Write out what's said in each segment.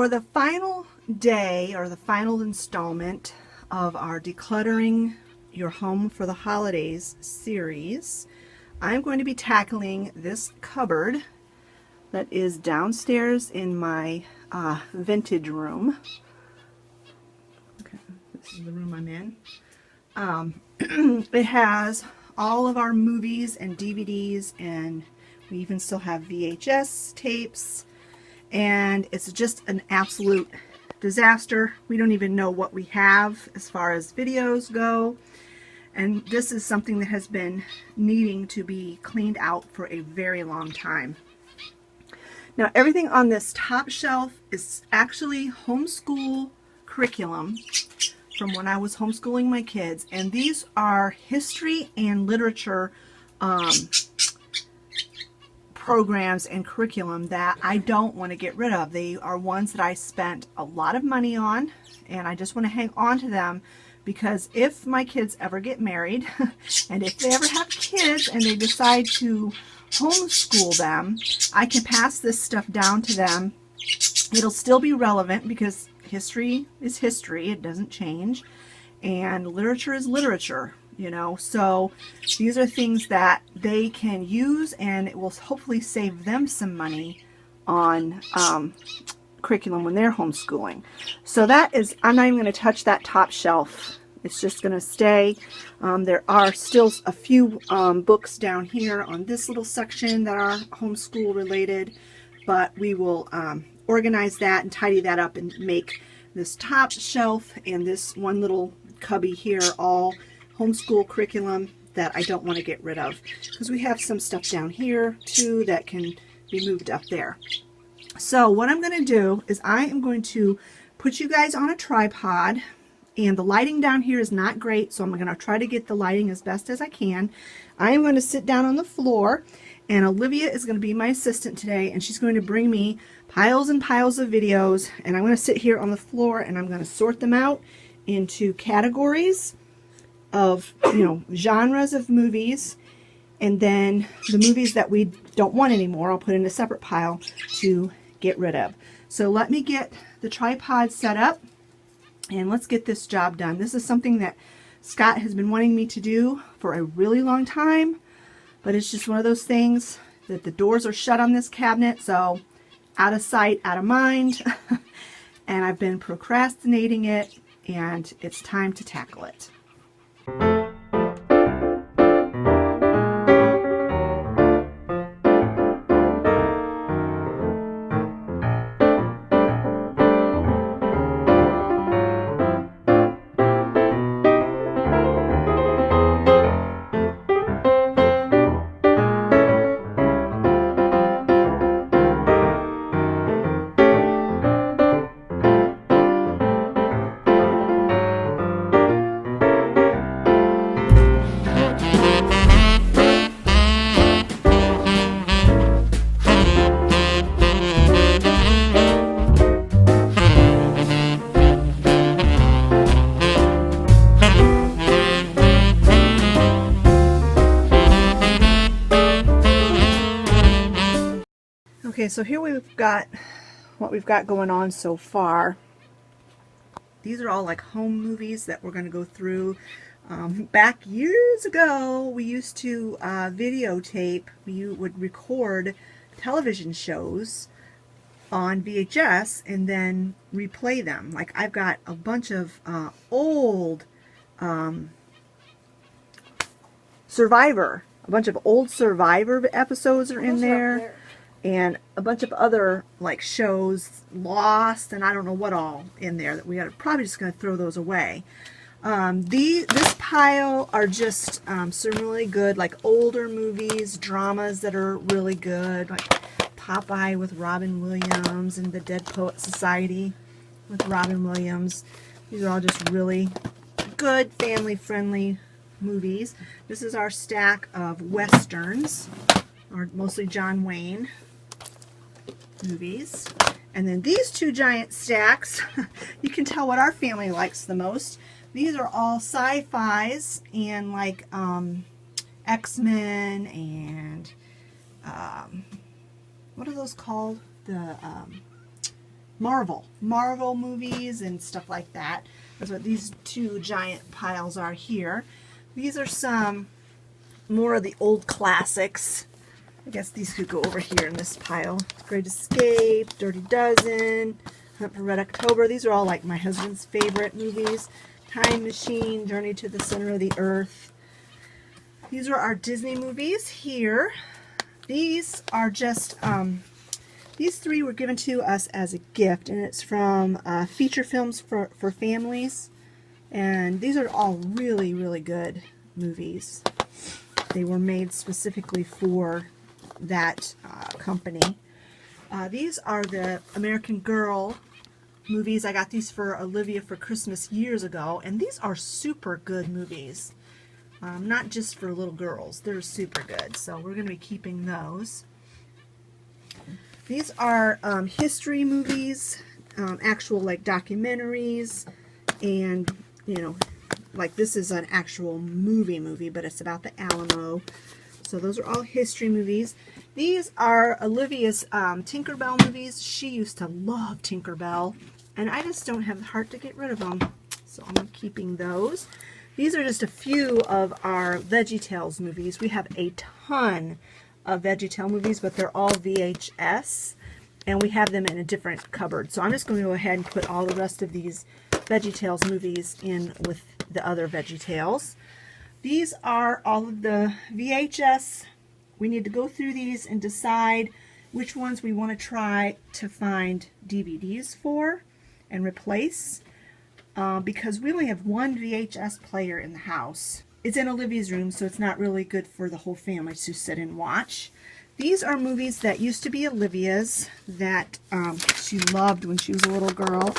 For the final day, or the final installment of our Decluttering Your Home for the Holidays series, I'm going to be tackling this cupboard that is downstairs in my vintage room. Okay, this is the room I'm in. It has all of our movies and DVDs, and we even still have VHS tapes, and it's just an absolute disaster. We don't even know what we have as far as videos go, and this is something that has been needing to be cleaned out for a very long time. Now, everything on this top shelf is actually homeschool curriculum from when I was homeschooling my kids, and these are history and literature programs and curriculum that I don't want to get rid of. They are ones that I spent a lot of money on, and I just want to hang on to them because if my kids ever get married and if they ever have kids and they decide to homeschool them, I can pass this stuff down to them. It'll still be relevant because history is history, it doesn't change, and literature is literature, you know. So these are things that they can use, and it will hopefully save them some money on curriculum when they're homeschooling. So that is, I'm not even going to touch that top shelf. It's just going to stay. There are still a few books down here on this little section that are homeschool related, but we will organize that and tidy that up and make this top shelf and this one little cubby here all homeschool curriculum that I don't want to get rid of, because we have some stuff down here too that can be moved up there. So what I'm going to do is I am going to put you guys on a tripod, and the lighting down here is not great, so I'm going to try to get the lighting as best as I can. I am going to sit down on the floor, and Olivia is going to be my assistant today, and she's going to bring me piles and piles of videos, and I'm going to sit here on the floor and I'm going to sort them out into categories of, you know, genres of movies, and then the movies that we don't want anymore I'll put in a separate pile to get rid of. So let me get the tripod set up and let's get this job done. This is something that Scott has been wanting me to do for a really long time, but it's just one of those things that the doors are shut on this cabinet, so out of sight, out of mind. And I've been procrastinating it, and it's time to tackle it. Okay, so here we've got what we've got going on so far. These are all like home movies that we're going to go through. Back years ago, we used to videotape. We would record television shows on VHS and then replay them. Like I've got a bunch of old Survivor. A bunch of old Survivor episodes are in there. And a bunch of other like shows, Lost, and I don't know what all in there that we are probably just going to throw those away. This pile are just some really good like older movies, dramas that are really good, like Popeye with Robin Williams and The Dead Poet Society with Robin Williams. These are all just really good family-friendly movies. This is our stack of westerns, or mostly John Wayne movies. And then these two giant stacks, you can tell what our family likes the most. These are all sci-fis and like X-Men and what are those called? The Marvel movies and stuff like that. That's what these two giant piles are here. These are some more of the old classics. I guess these could go over here in this pile. Great Escape, Dirty Dozen, Hunt for Red October. These are all like my husband's favorite movies. Time Machine, Journey to the Center of the Earth. These are our Disney movies here. These are just, these three were given to us as a gift, and it's from Feature Films for Families. And these are all really, really good movies. They were made specifically for that company. These are the American Girl movies. I got these for Olivia for Christmas years ago, and these are super good movies. Not just for little girls. They're super good, so we're going to be keeping those. These are history movies, actual like documentaries, and you know, like this is an actual movie, but it's about the Alamo. So those are all history movies. These are Olivia's Tinkerbell movies. She used to love Tinkerbell, and I just don't have the heart to get rid of them, so I'm keeping those. These are just a few of our VeggieTales movies. We have a ton of VeggieTale movies, but they're all VHS, and we have them in a different cupboard. So I'm just going to go ahead and put all the rest of these VeggieTales movies in with the other VeggieTales. These are all of the VHS. We need to go through these and decide which ones we want to try to find DVDs for and replace. Because we only have one VHS player in the house. It's in Olivia's room, so it's not really good for the whole family to sit and watch. These are movies that used to be Olivia's that she loved when she was a little girl.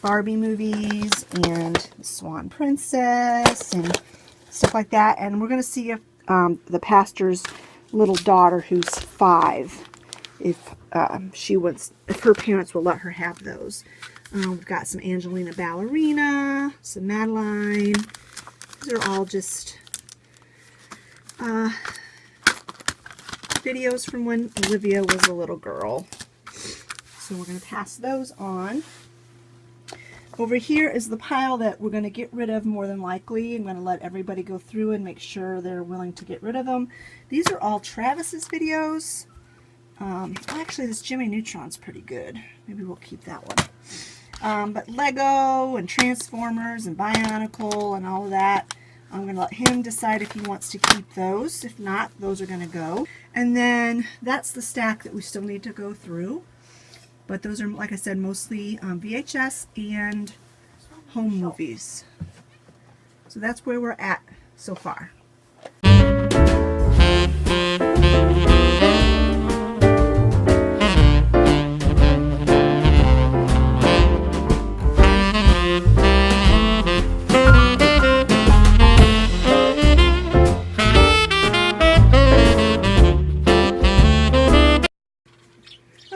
Barbie movies and Swan Princess and stuff like that. And we're going to see if the pastor's little daughter, who's 5, if her parents will let her have those. We've got some Angelina Ballerina, some Madeline. These are all just videos from when Olivia was a little girl. So we're going to pass those on. Over here is the pile that we're going to get rid of more than likely. I'm going to let everybody go through and make sure they're willing to get rid of them. These are all Travis's videos. Actually, this Jimmy Neutron's pretty good. Maybe we'll keep that one. But Lego and Transformers and Bionicle and all of that, I'm going to let him decide if he wants to keep those. If not, those are going to go. And then that's the stack that we still need to go through. But those are, like I said, mostly VHS and home movies. So that's where we're at so far.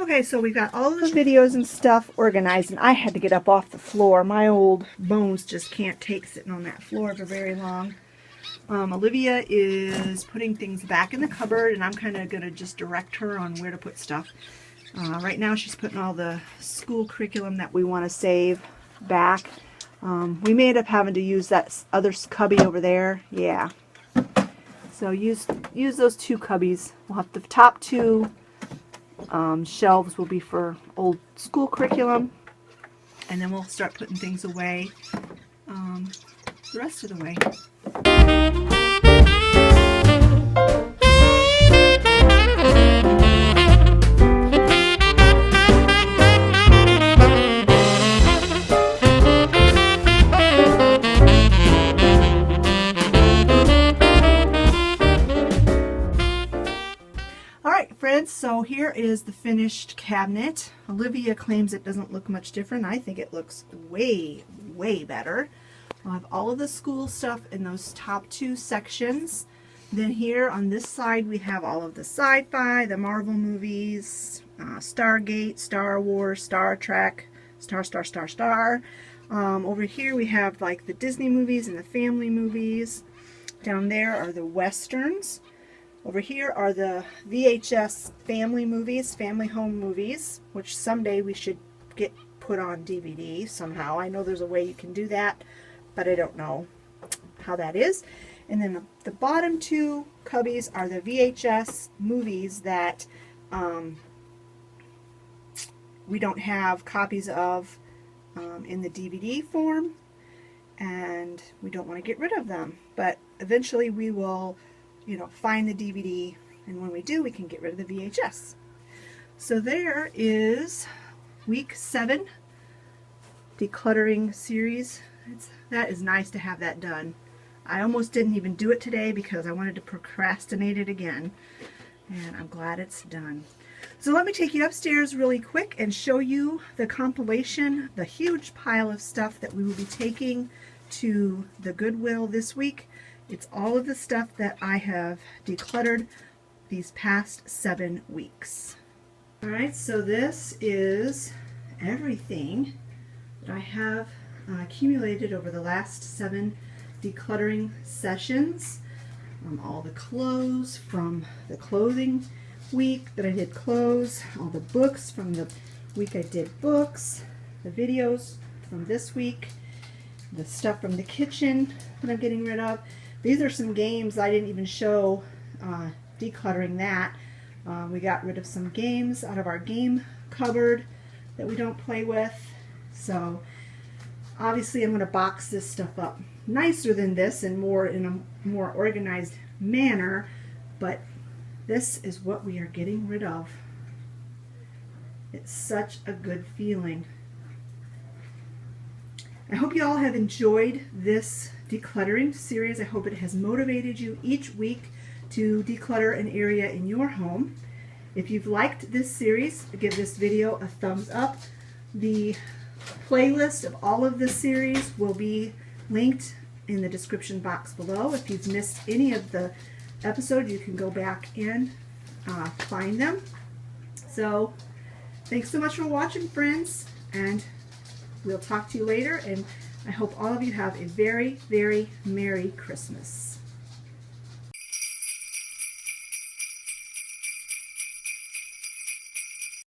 Okay, so we got all of the videos and stuff organized, and I had to get up off the floor. My old bones just can't take sitting on that floor for very long. Olivia is putting things back in the cupboard, and I'm kind of going to just direct her on where to put stuff. Right now she's putting all the school curriculum that we want to save back. We may end up having to use that other cubby over there. Yeah. So use those two cubbies. We'll have the top two shelves will be for old school curriculum, and then we'll start putting things away the rest of the way. So here is the finished cabinet. Olivia claims it doesn't look much different. I think it looks way, way better. I'll have all of the school stuff in those top two sections. Then here on this side we have all of the sci-fi, the Marvel movies, Stargate, Star Wars, Star Trek, Star. Over here we have like the Disney movies and the family movies. Down there are the Westerns. Over here are the VHS family movies, family home movies, which someday we should get put on DVD somehow. I know there's a way you can do that, but I don't know how that is. And then the bottom two cubbies are the VHS movies that we don't have copies of in the DVD form, and we don't want to get rid of them. But eventually we will, find the DVD, and when we do, we can get rid of the VHS. So there is week 7 decluttering series. That is nice to have that done. I almost didn't even do it today because I wanted to procrastinate it again, and I'm glad it's done. So let me take you upstairs really quick and show you the compilation, the huge pile of stuff that we will be taking to the Goodwill this week. It's all of the stuff that I have decluttered these past 7 weeks. Alright, so this is everything that I have accumulated over the last 7 decluttering sessions. All the clothes from the clothing week that I did clothes, all the books from the week I did books, the videos from this week, the stuff from the kitchen that I'm getting rid of. These are some games I didn't even show decluttering that. We got rid of some games out of our game cupboard that we don't play with. So obviously I'm going to box this stuff up nicer than this and in a more organized manner, but this is what we are getting rid of. It's such a good feeling. I hope you all have enjoyed this decluttering series. I hope it has motivated you each week to declutter an area in your home. If you've liked this series, give this video a thumbs up. The playlist of all of the series will be linked in the description box below. If you've missed any of the episodes, you can go back and find them. So thanks so much for watching, friends, and we'll talk to you later, and I hope all of you have a very, very Merry Christmas.